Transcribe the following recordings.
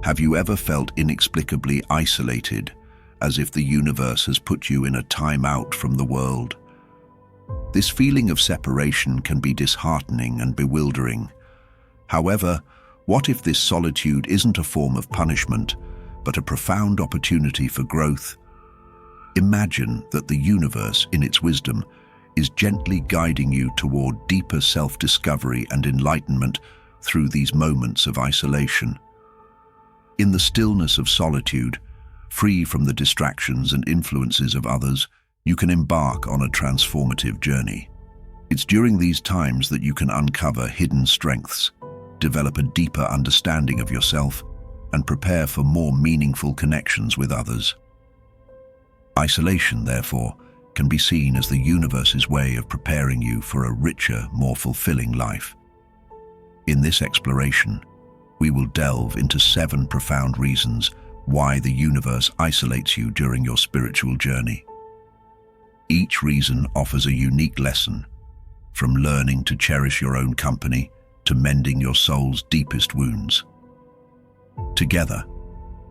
Have you ever felt inexplicably isolated, as if the universe has put you in a time-out from the world? This feeling of separation can be disheartening and bewildering. However, what if this solitude isn't a form of punishment, but a profound opportunity for growth? Imagine that the universe, in its wisdom, is gently guiding you toward deeper self-discovery and enlightenment through these moments of isolation. In the stillness of solitude, free from the distractions and influences of others, you can embark on a transformative journey. It's during these times that you can uncover hidden strengths, develop a deeper understanding of yourself, and prepare for more meaningful connections with others. Isolation, therefore, can be seen as the universe's way of preparing you for a richer, more fulfilling life. In this exploration, we will delve into 7 profound reasons why the universe isolates you during your spiritual journey. Each reason offers a unique lesson, from learning to cherish your own company to mending your soul's deepest wounds. Together,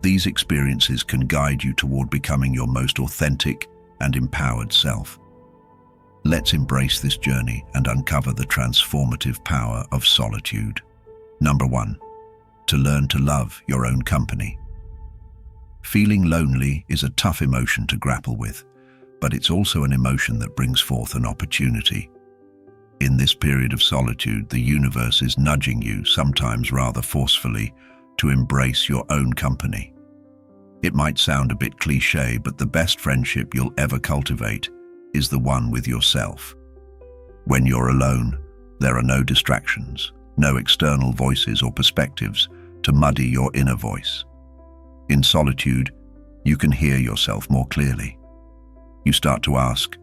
these experiences can guide you toward becoming your most authentic and empowered self. Let's embrace this journey and uncover the transformative power of solitude. Number 1. To learn to love your own company. Feeling lonely is a tough emotion to grapple with, but it's also an emotion that brings forth an opportunity. In this period of solitude, the universe is nudging you, sometimes rather forcefully, to embrace your own company. It might sound a bit cliché, but the best friendship you'll ever cultivate is the one with yourself. When you're alone, there are no distractions, no external voices or perspectives to muddy your inner voice. In solitude, you can hear yourself more clearly. You start to ask,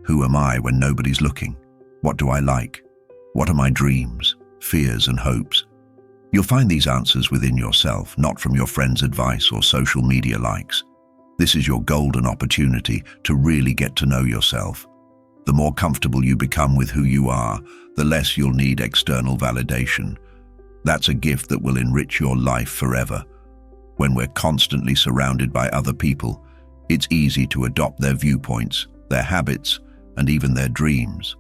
who am I when nobody's looking? What do I like? What are my dreams, fears, and hopes? You'll find these answers within yourself, not from your friends' advice or social media likes. This is your golden opportunity to really get to know yourself. The more comfortable you become with who you are, the less you'll need external validation. That's a gift that will enrich your life forever. When we're constantly surrounded by other people, it's easy to adopt their viewpoints, their habits, and even their dreams.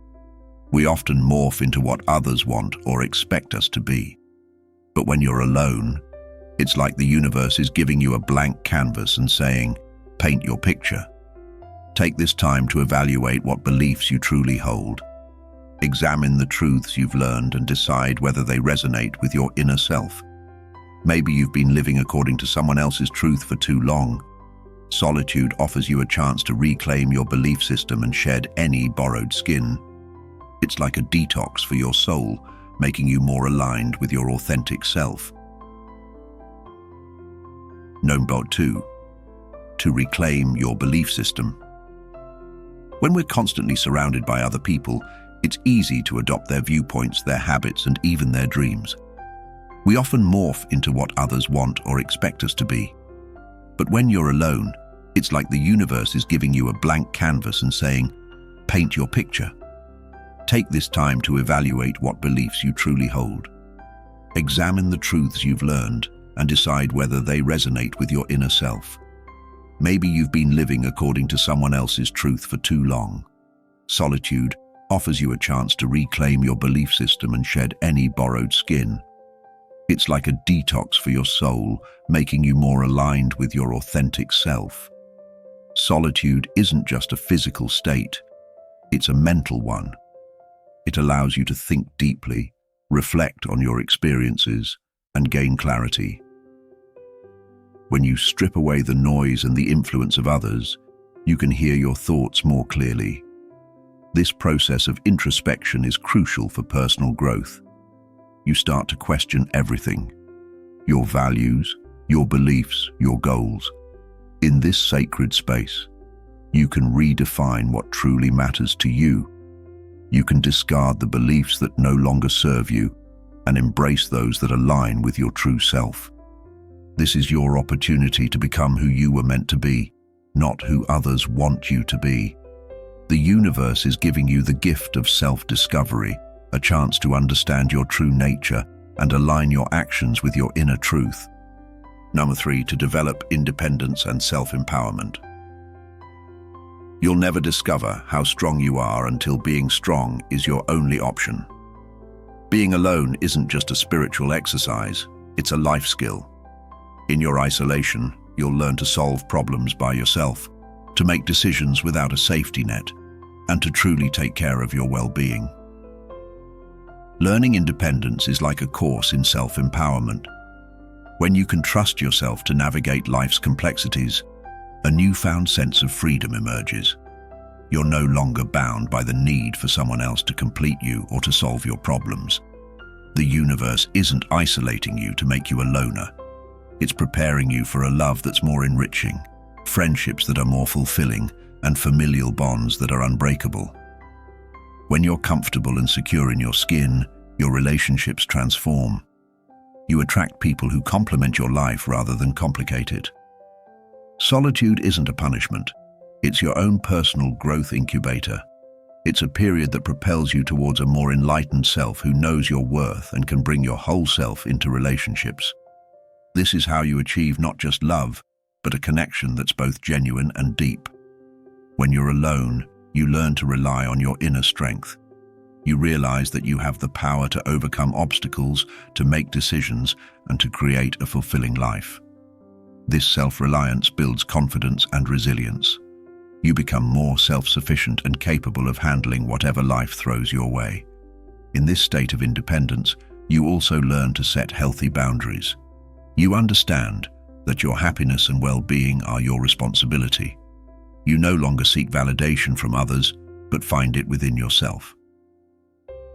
We often morph into what others want or expect us to be. But when you're alone, it's like the universe is giving you a blank canvas and saying, paint your picture. Take this time to evaluate what beliefs you truly hold. Examine the truths you've learned and decide whether they resonate with your inner self. Maybe you've been living according to someone else's truth for too long. Solitude offers you a chance to reclaim your belief system and shed any borrowed skin. It's like a detox for your soul, making you more aligned with your authentic self. Number 2. To reclaim your belief system. When we're constantly surrounded by other people, it's easy to adopt their viewpoints, their habits, and even their dreams. We often morph into what others want or expect us to be. But when you're alone, it's like the universe is giving you a blank canvas and saying, paint your picture. Take this time to evaluate what beliefs you truly hold. Examine the truths you've learned and decide whether they resonate with your inner self. Maybe you've been living according to someone else's truth for too long. Solitude offers you a chance to reclaim your belief system and shed any borrowed skin. It's like a detox for your soul, making you more aligned with your authentic self. Solitude isn't just a physical state, it's a mental one. It allows you to think deeply, reflect on your experiences, and gain clarity. When you strip away the noise and the influence of others, you can hear your thoughts more clearly. This process of introspection is crucial for personal growth. You start to question everything: your values, your beliefs, your goals. In this sacred space, you can redefine what truly matters to you. You can discard the beliefs that no longer serve you and embrace those that align with your true self. This is your opportunity to become who you were meant to be, not who others want you to be. The universe is giving you the gift of self-discovery, a chance to understand your true nature and align your actions with your inner truth. Number 3, to develop independence and self-empowerment. You'll never discover how strong you are until being strong is your only option. Being alone isn't just a spiritual exercise, it's a life skill. In your isolation, you'll learn to solve problems by yourself, to make decisions without a safety net, and to truly take care of your well-being. Learning independence is like a course in self-empowerment. When you can trust yourself to navigate life's complexities, a newfound sense of freedom emerges. You're no longer bound by the need for someone else to complete you or to solve your problems. The universe isn't isolating you to make you a loner. It's preparing you for a love that's more enriching, friendships that are more fulfilling, and familial bonds that are unbreakable. When you're comfortable and secure in your skin, your relationships transform. You attract people who complement your life rather than complicate it. Solitude isn't a punishment. It's your own personal growth incubator. It's a period that propels you towards a more enlightened self who knows your worth and can bring your whole self into relationships. This is how you achieve not just love, but a connection that's both genuine and deep. When you're alone, you learn to rely on your inner strength. You realize that you have the power to overcome obstacles, to make decisions, and to create a fulfilling life. This self-reliance builds confidence and resilience. You become more self-sufficient and capable of handling whatever life throws your way. In this state of independence, you also learn to set healthy boundaries. You understand that your happiness and well-being are your responsibility. You no longer seek validation from others, but find it within yourself.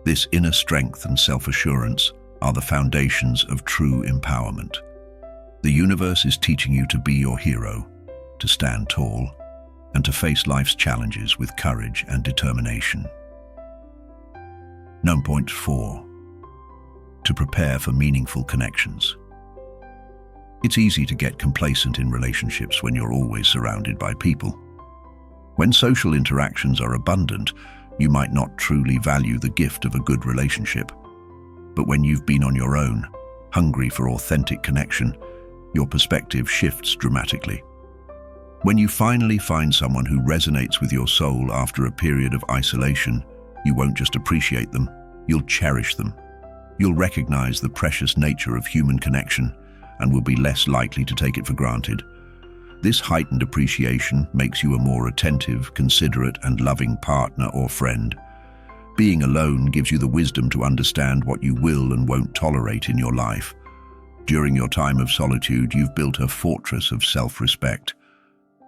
This inner strength and self-assurance are the foundations of true empowerment. The universe is teaching you to be your hero, to stand tall, and to face life's challenges with courage and determination. Point 4. To prepare for meaningful connections. It's easy to get complacent in relationships when you're always surrounded by people. When social interactions are abundant, you might not truly value the gift of a good relationship. But when you've been on your own, hungry for authentic connection, your perspective shifts dramatically. When you finally find someone who resonates with your soul after a period of isolation, you won't just appreciate them, you'll cherish them. You'll recognize the precious nature of human connection and will be less likely to take it for granted. This heightened appreciation makes you a more attentive, considerate, and loving partner or friend. Being alone gives you the wisdom to understand what you will and won't tolerate in your life. During your time of solitude, you've built a fortress of self-respect.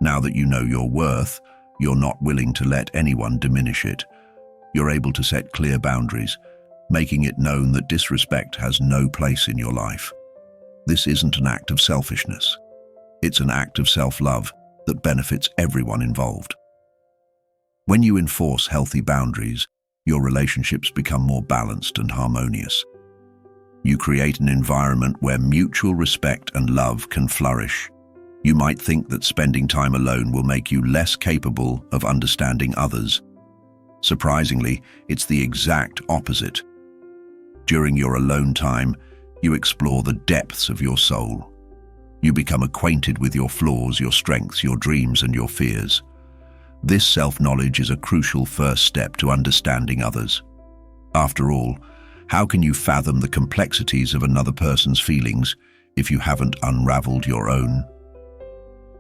Now that you know your worth, you're not willing to let anyone diminish it. You're able to set clear boundaries, making it known that disrespect has no place in your life. This isn't an act of selfishness. It's an act of self-love that benefits everyone involved. When you enforce healthy boundaries, your relationships become more balanced and harmonious. You create an environment where mutual respect and love can flourish. You might think that spending time alone will make you less capable of understanding others. Surprisingly, it's the exact opposite. During your alone time, you explore the depths of your soul. You become acquainted with your flaws, your strengths, your dreams, and your fears. This self-knowledge is a crucial first step to understanding others. After all, how can you fathom the complexities of another person's feelings if you haven't unraveled your own?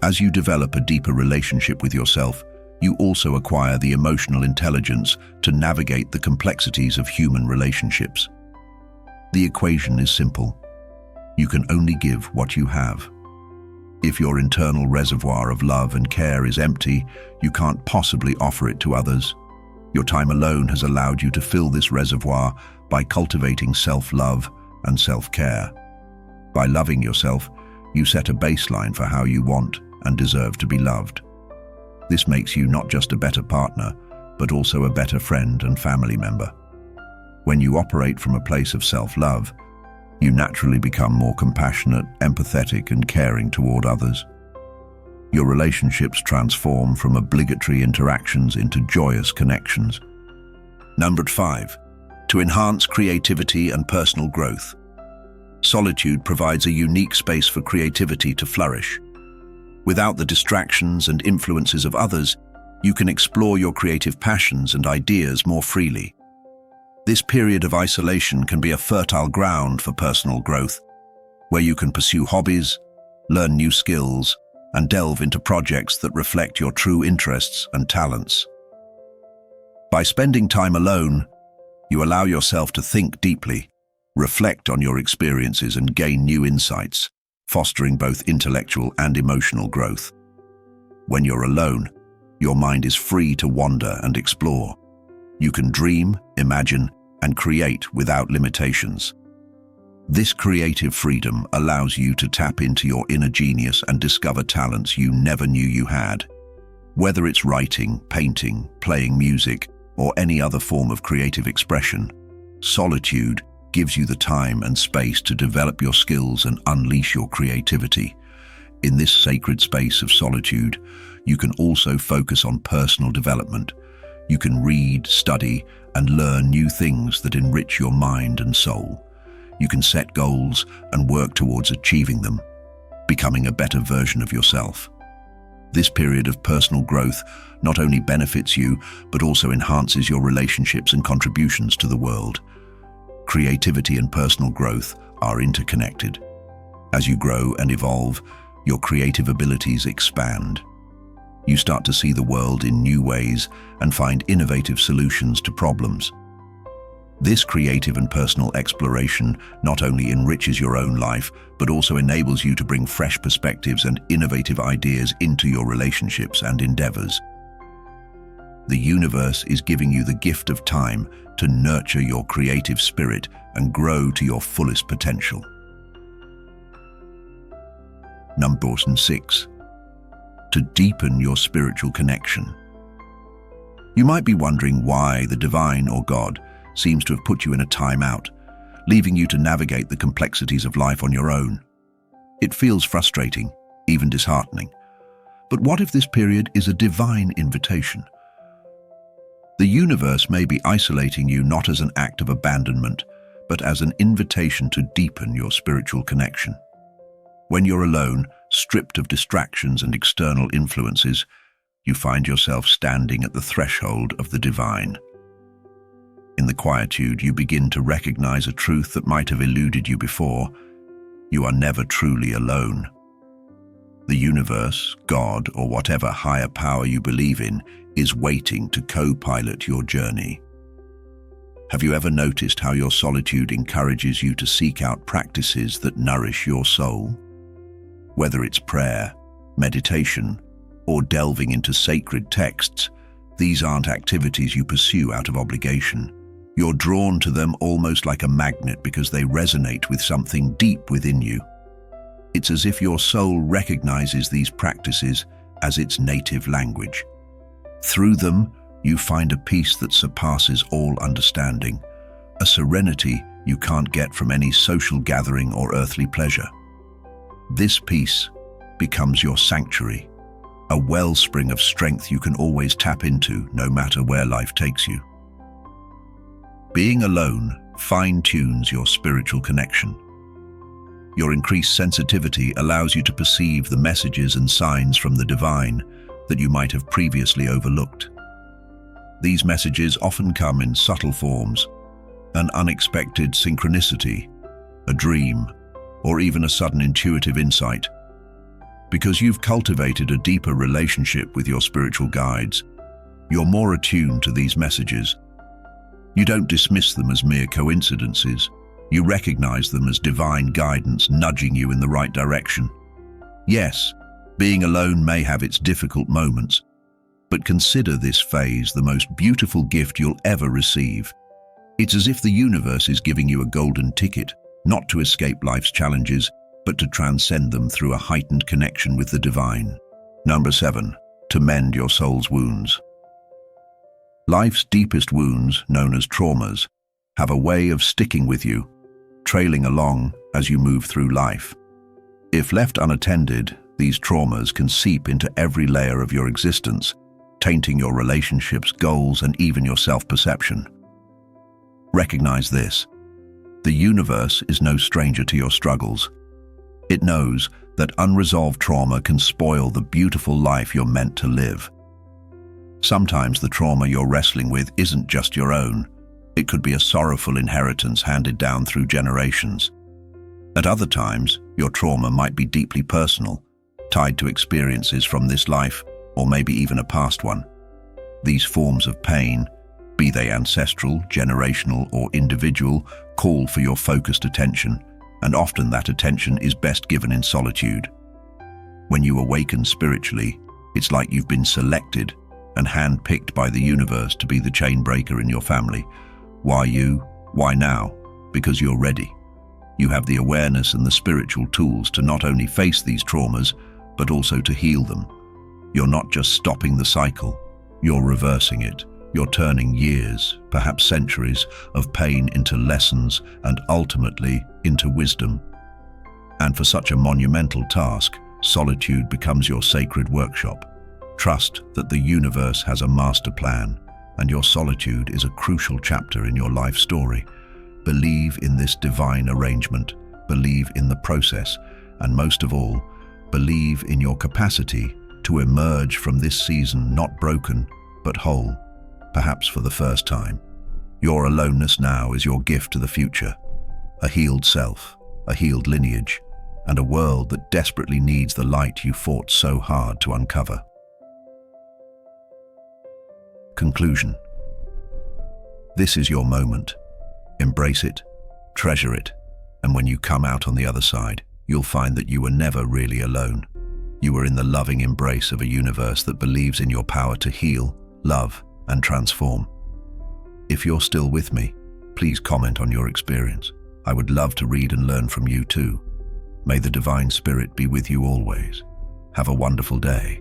As you develop a deeper relationship with yourself, you also acquire the emotional intelligence to navigate the complexities of human relationships. The equation is simple. You can only give what you have. If your internal reservoir of love and care is empty, you can't possibly offer it to others. Your time alone has allowed you to fill this reservoir by cultivating self-love and self-care. By loving yourself, you set a baseline for how you want and deserve to be loved. This makes you not just a better partner, but also a better friend and family member. When you operate from a place of self-love, you naturally become more compassionate, empathetic, and caring toward others. Your relationships transform from obligatory interactions into joyous connections. Number 5, to enhance creativity and personal growth. Solitude provides a unique space for creativity to flourish. Without the distractions and influences of others, you can explore your creative passions and ideas more freely. This period of isolation can be a fertile ground for personal growth, where you can pursue hobbies, learn new skills, and delve into projects that reflect your true interests and talents. By spending time alone, you allow yourself to think deeply, reflect on your experiences, and gain new insights, fostering both intellectual and emotional growth. When you're alone, your mind is free to wander and explore. You can dream, imagine, and create without limitations. This creative freedom allows you to tap into your inner genius and discover talents you never knew you had. Whether it's writing, painting, playing music, or any other form of creative expression, solitude gives you the time and space to develop your skills and unleash your creativity. In this sacred space of solitude, you can also focus on personal development. You can read, study, and learn new things that enrich your mind and soul. You can set goals and work towards achieving them, becoming a better version of yourself. This period of personal growth not only benefits you, but also enhances your relationships and contributions to the world. Creativity and personal growth are interconnected. As you grow and evolve, your creative abilities expand. You start to see the world in new ways and find innovative solutions to problems. This creative and personal exploration not only enriches your own life, but also enables you to bring fresh perspectives and innovative ideas into your relationships and endeavors. The universe is giving you the gift of time to nurture your creative spirit and grow to your fullest potential. Number 6. To deepen your spiritual connection. You might be wondering why the divine or God seems to have put you in a timeout, leaving you to navigate the complexities of life on your own. It feels frustrating, even disheartening. But what if this period is a divine invitation? The universe may be isolating you not as an act of abandonment, but as an invitation to deepen your spiritual connection. When you're alone, stripped of distractions and external influences, you find yourself standing at the threshold of the divine. In the quietude, you begin to recognize a truth that might have eluded you before. You are never truly alone. The universe, God, or whatever higher power you believe in, is waiting to co-pilot your journey. Have you ever noticed how your solitude encourages you to seek out practices that nourish your soul? Whether it's prayer, meditation, or delving into sacred texts, these aren't activities you pursue out of obligation. You're drawn to them almost like a magnet because they resonate with something deep within you. It's as if your soul recognizes these practices as its native language. Through them, you find a peace that surpasses all understanding, a serenity you can't get from any social gathering or earthly pleasure. This peace becomes your sanctuary, a wellspring of strength you can always tap into no matter where life takes you. Being alone fine-tunes your spiritual connection. Your increased sensitivity allows you to perceive the messages and signs from the divine that you might have previously overlooked. These messages often come in subtle forms, an unexpected synchronicity, a dream, or even a sudden intuitive insight. Because you've cultivated a deeper relationship with your spiritual guides, you're more attuned to these messages. You don't dismiss them as mere coincidences. You recognize them as divine guidance nudging you in the right direction. Yes, being alone may have its difficult moments, but consider this phase the most beautiful gift you'll ever receive. It's as if the universe is giving you a golden ticket, not to escape life's challenges, but to transcend them through a heightened connection with the divine. Number 7. To mend your soul's wounds. Life's deepest wounds, known as traumas, have a way of sticking with you, trailing along as you move through life. If left unattended, these traumas can seep into every layer of your existence, tainting your relationships, goals, and even your self-perception. Recognize this. The universe is no stranger to your struggles. It knows that unresolved trauma can spoil the beautiful life you're meant to live. Sometimes the trauma you're wrestling with isn't just your own. It could be a sorrowful inheritance handed down through generations. At other times, your trauma might be deeply personal, tied to experiences from this life or maybe even a past one. These forms of pain, be they ancestral, generational, or individual, call for your focused attention, and often that attention is best given in solitude. When you awaken spiritually, it's like you've been selected and hand-picked by the universe to be the chain breaker in your family. Why you? Why now? Because you're ready. You have the awareness and the spiritual tools to not only face these traumas, but also to heal them. You're not just stopping the cycle, you're reversing it. You're turning years, perhaps centuries, of pain into lessons and ultimately into wisdom. And for such a monumental task, solitude becomes your sacred workshop. Trust that the universe has a master plan, and your solitude is a crucial chapter in your life story. Believe in this divine arrangement, believe in the process, and most of all, believe in your capacity to emerge from this season not broken, but whole. Perhaps for the first time. Your aloneness now is your gift to the future. A healed self, a healed lineage, and a world that desperately needs the light you fought so hard to uncover. Conclusion. This is your moment. Embrace it, treasure it, and when you come out on the other side, you'll find that you were never really alone. You were in the loving embrace of a universe that believes in your power to heal, love, and transform. If you're still with me, please comment on your experience. I would love to read and learn from you too. May the divine spirit be with you always. Have a wonderful day.